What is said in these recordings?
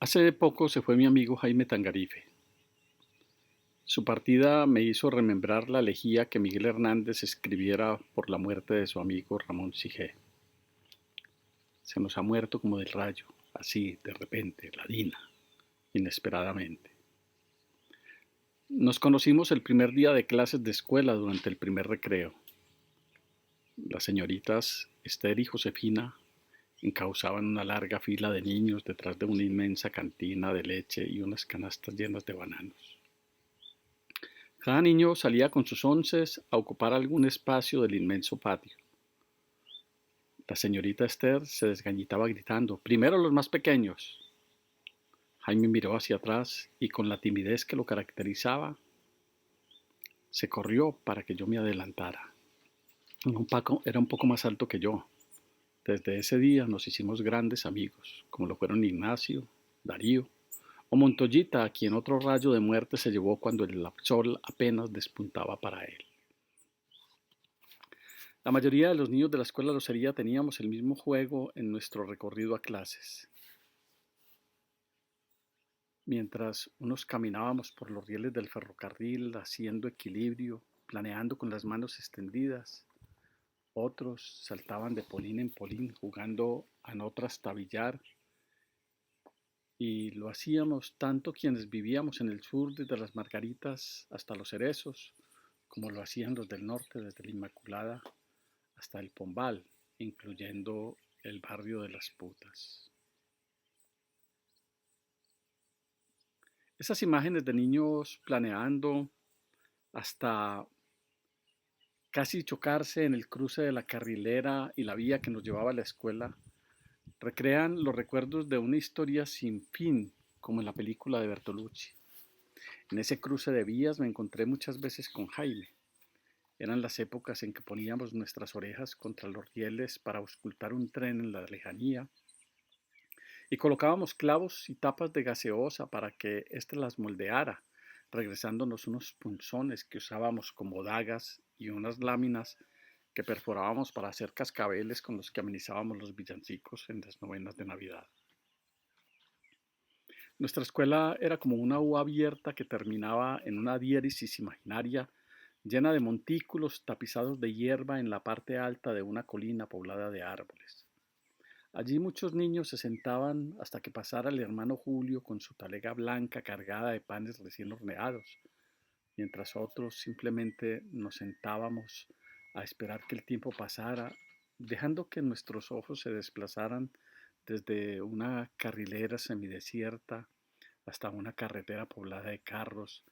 Hace poco se fue mi amigo Jaime Tangarife. Su partida me hizo remembrar la elegía que Miguel Hernández escribiera por la muerte de su amigo Ramón Sige. Se nos ha muerto como del rayo, así, de repente, ladina, inesperadamente. Nos conocimos el primer día de clases de escuela durante el primer recreo. Las señoritas Esther y Josefina encauzaban una larga fila de niños detrás de una inmensa cantina de leche y unas canastas llenas de bananos. Cada niño salía con sus onces a ocupar algún espacio del inmenso patio. La señorita Esther se desgañitaba gritando: «Primero los más pequeños». Jaime miró hacia atrás y con la timidez que lo caracterizaba, se corrió para que yo me adelantara. Era un poco más alto que yo. Desde ese día nos hicimos grandes amigos, como lo fueron Ignacio, Darío o Montoyita, a quien otro rayo de muerte se llevó cuando el sol apenas despuntaba para él. La mayoría de los niños de la escuela Locería teníamos el mismo juego en nuestro recorrido a clases. Mientras unos caminábamos por los rieles del ferrocarril haciendo equilibrio, planeando con las manos extendidas, otros saltaban de polín en polín jugando a no trastabillar, y lo hacíamos tanto quienes vivíamos en el sur desde las Margaritas hasta los Cerezos, como lo hacían los del norte desde la Inmaculada hasta el Pombal, incluyendo el barrio de las Putas. Esas imágenes de niños planeando hasta casi chocarse en el cruce de la carrilera y la vía que nos llevaba a la escuela recrean los recuerdos de una historia sin fin, como en la película de Bertolucci. En ese cruce de vías me encontré muchas veces con Jaime. Eran las épocas en que poníamos nuestras orejas contra los rieles para auscultar un tren en la lejanía y colocábamos clavos y tapas de gaseosa para que éste las moldeara, regresándonos unos punzones que usábamos como dagas y unas láminas que perforábamos para hacer cascabeles con los que amenizábamos los villancicos en las novenas de Navidad. Nuestra escuela era como una U abierta que terminaba en una diéresis imaginaria llena de montículos tapizados de hierba en la parte alta de una colina poblada de árboles. Allí muchos niños se sentaban hasta que pasara el hermano Julio con su talega blanca cargada de panes recién horneados, mientras otros simplemente nos sentábamos a esperar que el tiempo pasara, dejando que nuestros ojos se desplazaran desde una carrilera semidesierta hasta una carretera poblada de carros,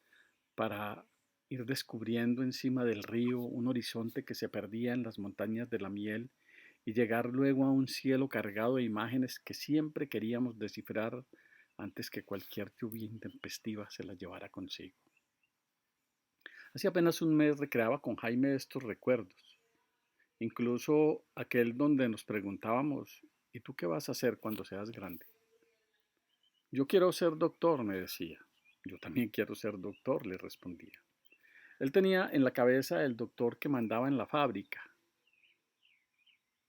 para ir descubriendo encima del río un horizonte que se perdía en las montañas de la miel y llegar luego a un cielo cargado de imágenes que siempre queríamos descifrar antes que cualquier lluvia intempestiva se las llevara consigo. Hace apenas un mes recreaba con Jaime estos recuerdos, incluso aquel donde nos preguntábamos: ¿y tú qué vas a hacer cuando seas grande? Yo quiero ser doctor, me decía. Yo también quiero ser doctor, le respondía. Él tenía en la cabeza el doctor que mandaba en la fábrica.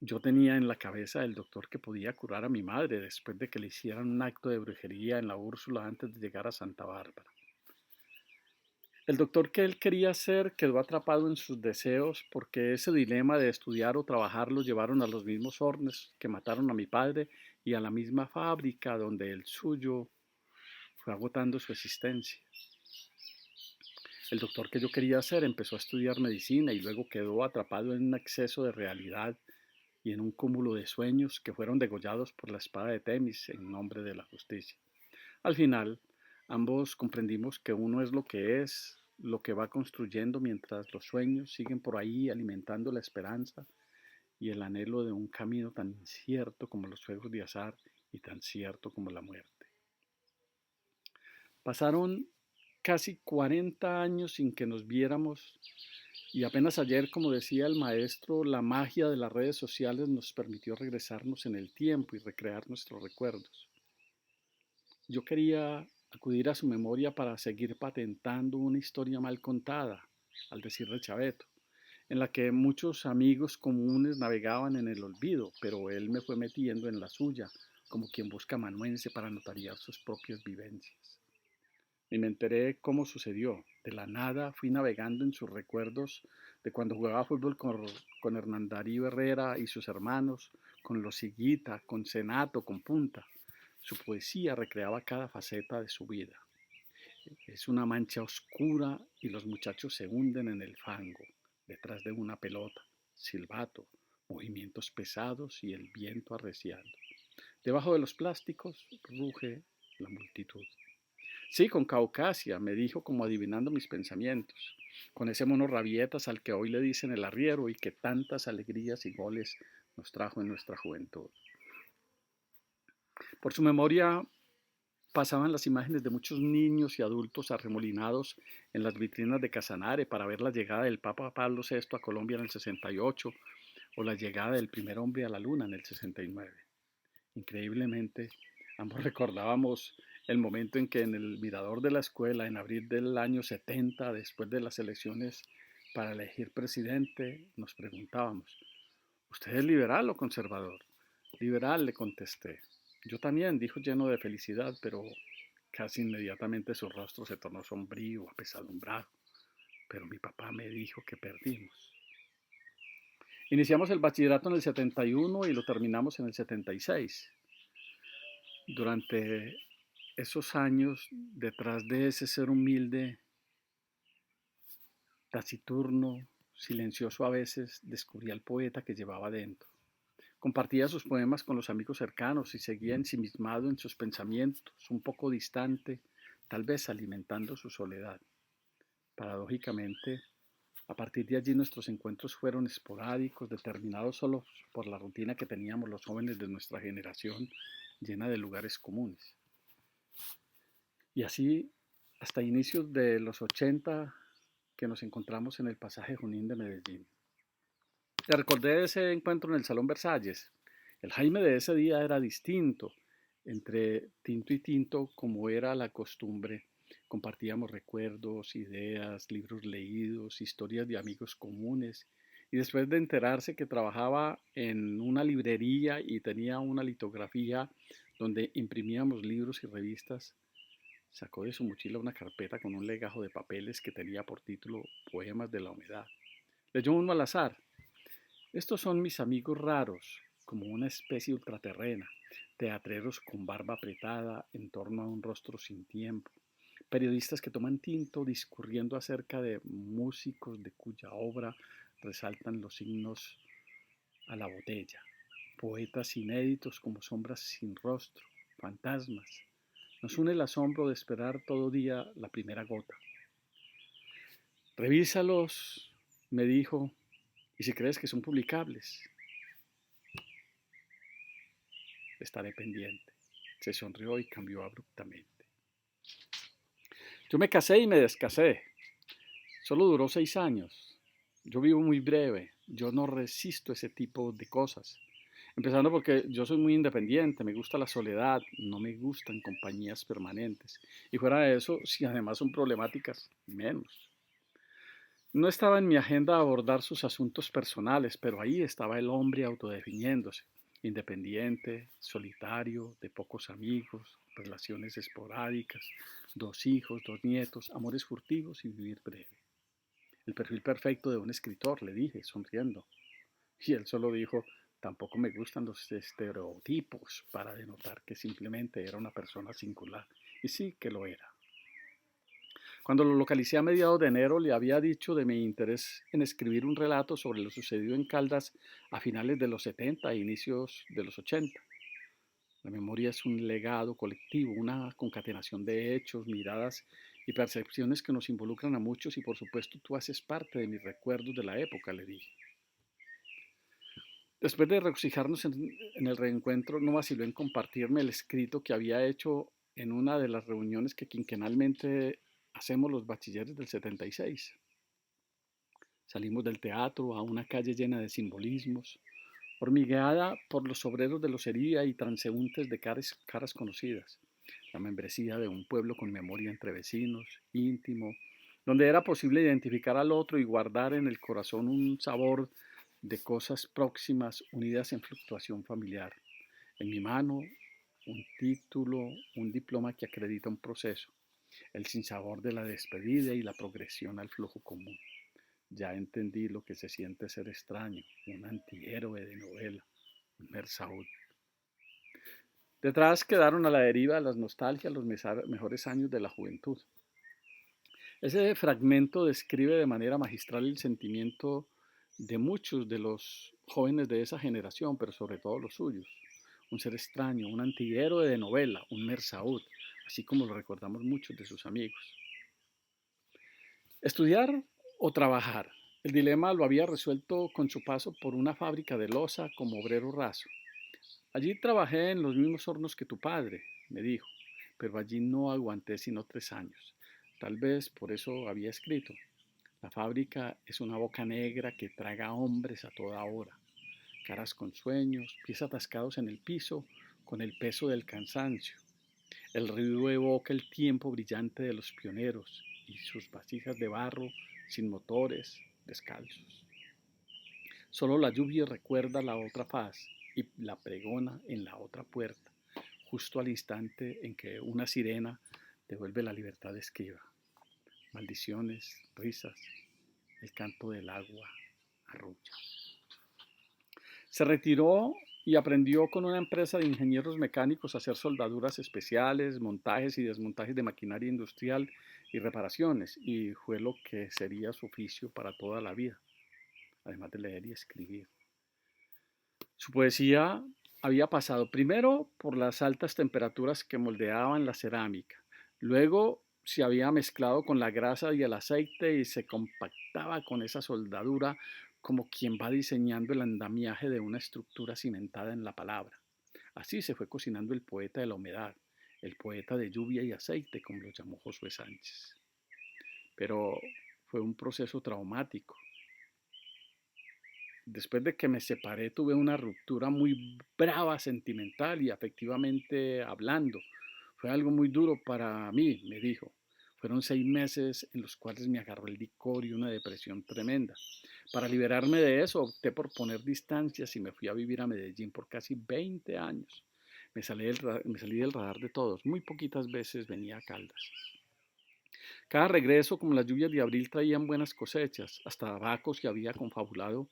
Yo tenía en la cabeza el doctor que podía curar a mi madre después de que le hicieran un acto de brujería en la Úrsula antes de llegar a Santa Bárbara. El doctor que él quería ser quedó atrapado en sus deseos porque ese dilema de estudiar o trabajar lo llevaron a los mismos hornos que mataron a mi padre y a la misma fábrica donde el suyo fue agotando su existencia. El doctor que yo quería ser empezó a estudiar medicina y luego quedó atrapado en un exceso de realidad y en un cúmulo de sueños que fueron degollados por la espada de Temis en nombre de la justicia. Al final, ambos comprendimos que uno es lo que es, lo que va construyendo mientras los sueños siguen por ahí alimentando la esperanza y el anhelo de un camino tan incierto como los juegos de azar y tan cierto como la muerte. Pasaron casi 40 años sin que nos viéramos y apenas ayer, como decía el maestro, la magia de las redes sociales nos permitió regresarnos en el tiempo y recrear nuestros recuerdos. Yo quería acudir a su memoria para seguir patentando una historia mal contada, al decir de Chaveto, en la que muchos amigos comunes navegaban en el olvido, pero él me fue metiendo en la suya, como quien busca amanuense para notariar sus propias vivencias. Y me enteré cómo sucedió. De la nada fui navegando en sus recuerdos de cuando jugaba fútbol con Hernán Darío Herrera y sus hermanos, con Los Higuita, con Senato, con Punta. Su poesía recreaba cada faceta de su vida. Es una mancha oscura y los muchachos se hunden en el fango, detrás de una pelota, silbato, movimientos pesados y el viento arreciando. Debajo de los plásticos ruge la multitud. Sí, con Caucasia, me dijo como adivinando mis pensamientos, con ese mono rabietas al que hoy le dicen el arriero y que tantas alegrías y goles nos trajo en nuestra juventud. Por su memoria pasaban las imágenes de muchos niños y adultos arremolinados en las vitrinas de Casanare para ver la llegada del Papa Pablo VI a Colombia en el 68 o la llegada del primer hombre a la luna en el 69. Increíblemente, ambos recordábamos el momento en que en el mirador de la escuela, en abril del año 70, después de las elecciones para elegir presidente, nos preguntábamos, ¿usted es liberal o conservador? Liberal, le contesté. Yo también, dijo lleno de felicidad, pero casi inmediatamente su rostro se tornó sombrío, apesadumbrado. Pero mi papá me dijo que perdimos. Iniciamos el bachillerato en el 71 y lo terminamos en el 76. Durante esos años, detrás de ese ser humilde, taciturno, silencioso a veces, descubría al poeta que llevaba dentro. Compartía sus poemas con los amigos cercanos y seguía ensimismado en sus pensamientos, un poco distante, tal vez alimentando su soledad. Paradójicamente, a partir de allí nuestros encuentros fueron esporádicos, determinados solo por la rutina que teníamos los jóvenes de nuestra generación, llena de lugares comunes. Y así, hasta inicios de los 80, que nos encontramos en el pasaje Junín de Medellín. Te recordé ese encuentro en el Salón Versalles. El Jaime de ese día era distinto. Entre tinto y tinto, como era la costumbre, compartíamos recuerdos, ideas, libros leídos, historias de amigos comunes. Y después de enterarse que trabajaba en una librería y tenía una litografía donde imprimíamos libros y revistas, sacó de su mochila una carpeta con un legajo de papeles que tenía por título Poemas de la Humedad. Leyó uno al azar. Estos son mis amigos raros, como una especie ultraterrena, teatreros con barba apretada en torno a un rostro sin tiempo, periodistas que toman tinto discurriendo acerca de músicos de cuya obra resaltan los signos a la botella, poetas inéditos como sombras sin rostro, fantasmas. Nos une el asombro de esperar todo día la primera gota. Revísalos, me dijo, y si crees que son publicables, estaré pendiente. Se sonrió y cambió abruptamente. Yo me casé y me descasé. Solo duró 6 años. Yo vivo muy breve. Yo no resisto ese tipo de cosas. Empezando porque yo soy muy independiente, me gusta la soledad, no me gustan compañías permanentes. Y fuera de eso, si además son problemáticas, menos. No estaba en mi agenda abordar sus asuntos personales, pero ahí estaba el hombre autodefiniéndose, independiente, solitario, de pocos amigos, relaciones esporádicas, 2 hijos, 2 nietos, amores furtivos y vivir breve. El perfil perfecto de un escritor, le dije, sonriendo. Y él solo dijo, tampoco me gustan los estereotipos, para denotar que simplemente era una persona singular. Y sí que lo era. Cuando lo localicé a mediados de enero, le había dicho de mi interés en escribir un relato sobre lo sucedido en Caldas a finales de los 70 e inicios de los 80. La memoria es un legado colectivo, una concatenación de hechos, miradas y percepciones que nos involucran a muchos y por supuesto tú haces parte de mis recuerdos de la época, le dije. Después de regocijarnos en el reencuentro, no vaciló en compartirme el escrito que había hecho en una de las reuniones que quinquenalmente hacemos los bachilleres del 76. Salimos del teatro a una calle llena de simbolismos, hormigueada por los obreros de locería y transeúntes de caras conocidas. La membresía de un pueblo con memoria entre vecinos, íntimo, donde era posible identificar al otro y guardar en el corazón un sabor de cosas próximas unidas en fluctuación familiar. En mi mano, un título, un diploma que acredita un proceso, el sinsabor de la despedida y la progresión al flujo común. Ya entendí lo que se siente ser extraño, un antihéroe de novela, un Mersault. Detrás quedaron a la deriva las nostalgias, los mejores años de la juventud. Ese fragmento describe de manera magistral el sentimiento de muchos de los jóvenes de esa generación, pero sobre todo los suyos. Un ser extraño, un antihéroe de novela, un Mersault, así como lo recordamos muchos de sus amigos. Estudiar o trabajar. El dilema lo había resuelto con su paso por una fábrica de loza como obrero raso. Allí trabajé en los mismos hornos que tu padre, me dijo, pero allí no aguanté sino 3 años. Tal vez por eso había escrito. La fábrica es una boca negra que traga hombres a toda hora, caras con sueños, pies atascados en el piso con el peso del cansancio. El ruido evoca el tiempo brillante de los pioneros y sus vasijas de barro sin motores, descalzos. Solo la lluvia recuerda la otra faz y la pregona en la otra puerta, justo al instante en que una sirena devuelve la libertad esquiva. Maldiciones, risas, el canto del agua arrulla. Se retiró y aprendió con una empresa de ingenieros mecánicos a hacer soldaduras especiales, montajes y desmontajes de maquinaria industrial y reparaciones, y fue lo que sería su oficio para toda la vida, además de leer y escribir. Su poesía había pasado primero por las altas temperaturas que moldeaban la cerámica, luego se había mezclado con la grasa y el aceite y se compactaba con esa soldadura como quien va diseñando el andamiaje de una estructura cimentada en la palabra. Así se fue cocinando el poeta de la humedad, el poeta de lluvia y aceite, como lo llamó Josué Sánchez. Pero fue un proceso traumático. Después de que me separé, tuve una ruptura muy brava, sentimental y afectivamente hablando. Fue algo muy duro para mí, me dijo. Fueron 6 meses en los cuales me agarró el licor y una depresión tremenda. Para liberarme de eso, opté por poner distancias y me fui a vivir a Medellín por casi 20 años. Me salí del radar de todos. Muy poquitas veces venía a Caldas. Cada regreso, como las lluvias de abril, traían buenas cosechas. Hasta Baco se había confabulado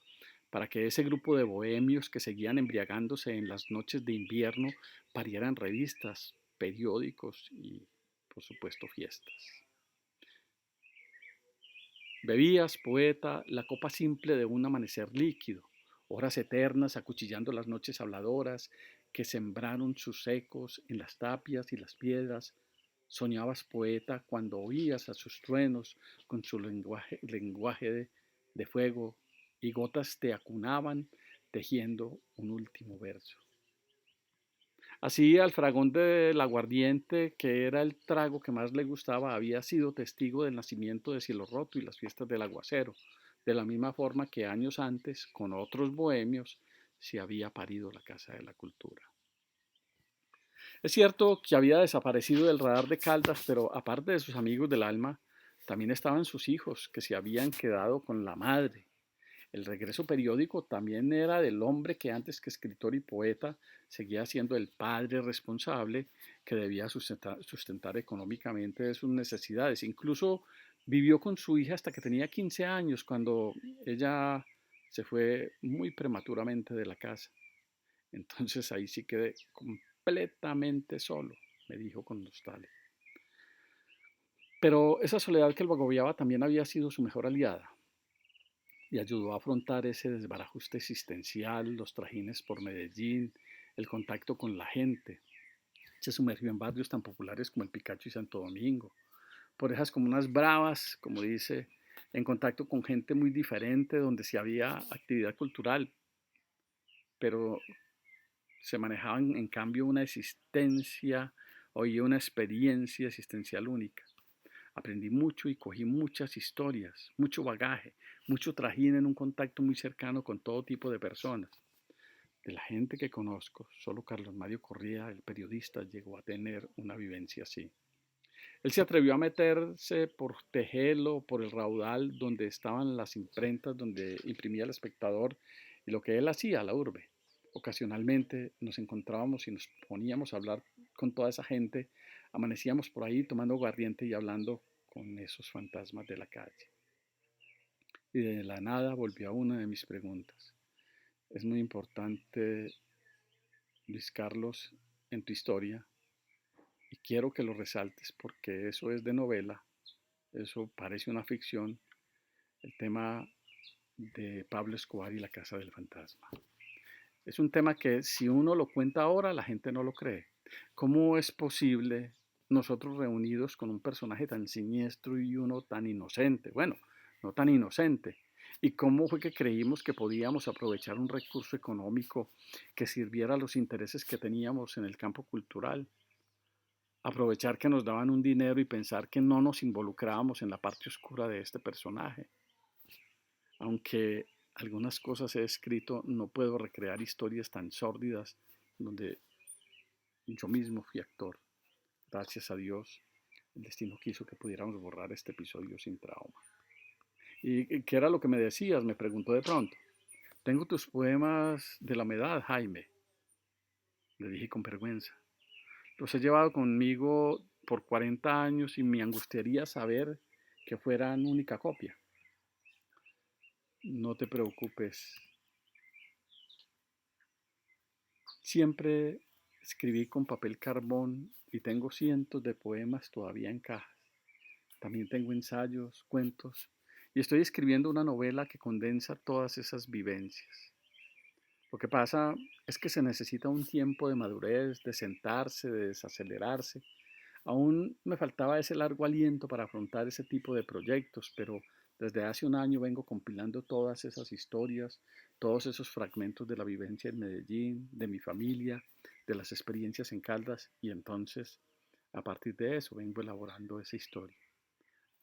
para que ese grupo de bohemios que seguían embriagándose en las noches de invierno parieran revistas, periódicos y, por supuesto, fiestas. Bebías, poeta, la copa simple de un amanecer líquido, horas eternas acuchillando las noches habladoras que sembraron sus ecos en las tapias y las piedras. Soñabas, poeta, cuando oías a sus truenos con su lenguaje de fuego y gotas te acunaban tejiendo un último verso. Así, al fragón del aguardiente, que era el trago que más le gustaba, había sido testigo del nacimiento de Cielo Roto y las fiestas del aguacero, de la misma forma que años antes, con otros bohemios, se había parido la Casa de la Cultura. Es cierto que había desaparecido del radar de Caldas, pero aparte de sus amigos del alma, también estaban sus hijos, que se habían quedado con la madre. El regreso periódico también era del hombre que antes que escritor y poeta seguía siendo el padre responsable que debía sustentar económicamente de sus necesidades. Incluso vivió con su hija hasta que tenía 15 años, cuando ella se fue muy prematuramente de la casa. Entonces ahí sí quedé completamente solo, me dijo con nostalgia. Pero esa soledad que lo agobiaba también había sido su mejor aliada y ayudó a afrontar ese desbarajuste existencial, los trajines por Medellín, el contacto con la gente. Se sumergió en barrios tan populares como el Picacho y Santo Domingo, por esas comunas bravas, como dice, en contacto con gente muy diferente, donde sí había actividad cultural, pero se manejaban en cambio una existencia y una experiencia existencial única. Aprendí mucho y cogí muchas historias, mucho bagaje, mucho trajín en un contacto muy cercano con todo tipo de personas. De la gente que conozco, solo Carlos Mario Correa, el periodista, llegó a tener una vivencia así. Él se atrevió a meterse por Tejelo, por el Raudal, donde estaban las imprentas, donde imprimía el espectador y lo que él hacía, la urbe. ocasionalmente nos encontrábamos y nos poníamos a hablar con toda esa gente, amanecíamos por ahí tomando aguardiente y hablando con esos fantasmas de la calle. Y de la nada volvió a una de mis preguntas. Es muy importante, Luis Carlos, en tu historia, y quiero que lo resaltes porque eso es de novela, eso parece una ficción, el tema de Pablo Escobar y la Casa del Fantasma. Es un tema que si uno lo cuenta ahora, la gente no lo cree. ¿Cómo es posible nosotros reunidos con un personaje tan siniestro y uno tan inocente? Bueno, no tan inocente. ¿Y cómo fue que creímos que podíamos aprovechar un recurso económico que sirviera a los intereses que teníamos en el campo cultural? Aprovechar que nos daban un dinero y pensar que no nos involucrábamos en la parte oscura de este personaje. Aunque algunas cosas he escrito, no puedo recrear historias tan sórdidas donde yo mismo fui actor. Gracias a Dios, el destino quiso que pudiéramos borrar este episodio sin trauma. ¿Y qué era lo que me decías? Me preguntó de pronto. Tengo tus poemas de la humedad, Jaime, le dije con vergüenza. Los he llevado conmigo por 40 años y me angustiaría saber que fueran única copia. No te preocupes. Siempre escribí con papel carbón y tengo cientos de poemas todavía en cajas. También tengo ensayos, cuentos y estoy escribiendo una novela que condensa todas esas vivencias. Lo que pasa es que se necesita un tiempo de madurez, de sentarse, de desacelerarse. Aún me faltaba ese largo aliento para afrontar ese tipo de proyectos, pero desde hace un año vengo compilando todas esas historias, todos esos fragmentos de la vivencia en Medellín, de mi familia, de las experiencias en Caldas, y entonces, a partir de eso, vengo elaborando esa historia.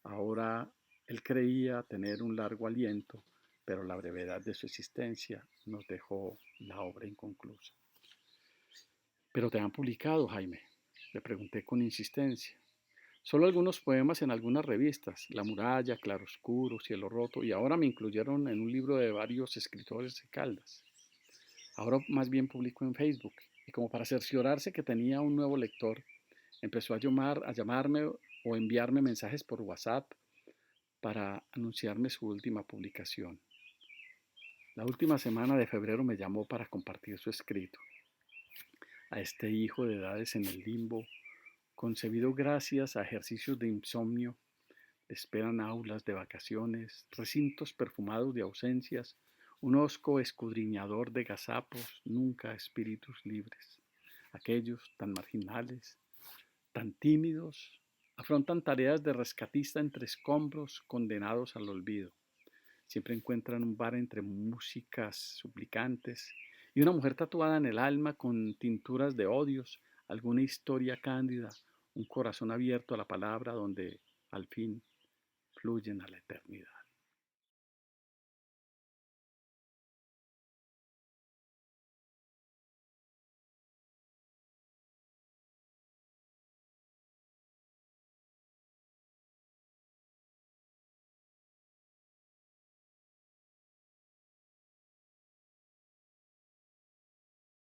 Ahora, él creía tener un largo aliento, pero la brevedad de su existencia nos dejó la obra inconclusa. ¿Pero te han publicado, Jaime? Le pregunté con insistencia. Solo algunos poemas en algunas revistas, La Muralla, Claroscuro, Cielo Roto, y ahora me incluyeron en un libro de varios escritores de Caldas. Ahora más bien publico en Facebook, y como para cerciorarse que tenía un nuevo lector, empezó a llamarme o enviarme mensajes por WhatsApp para anunciarme su última publicación. La última semana de febrero me llamó para compartir su escrito. A este hijo de edades en el limbo, concebido gracias a ejercicios de insomnio, le esperan aulas de vacaciones, recintos perfumados de ausencias, un hosco escudriñador de gazapos, nunca espíritus libres. Aquellos tan marginales, tan tímidos, afrontan tareas de rescatista entre escombros condenados al olvido. Siempre encuentran un bar entre músicas suplicantes y una mujer tatuada en el alma con tinturas de odios, alguna historia cándida, un corazón abierto a la palabra donde al fin fluyen a la eternidad.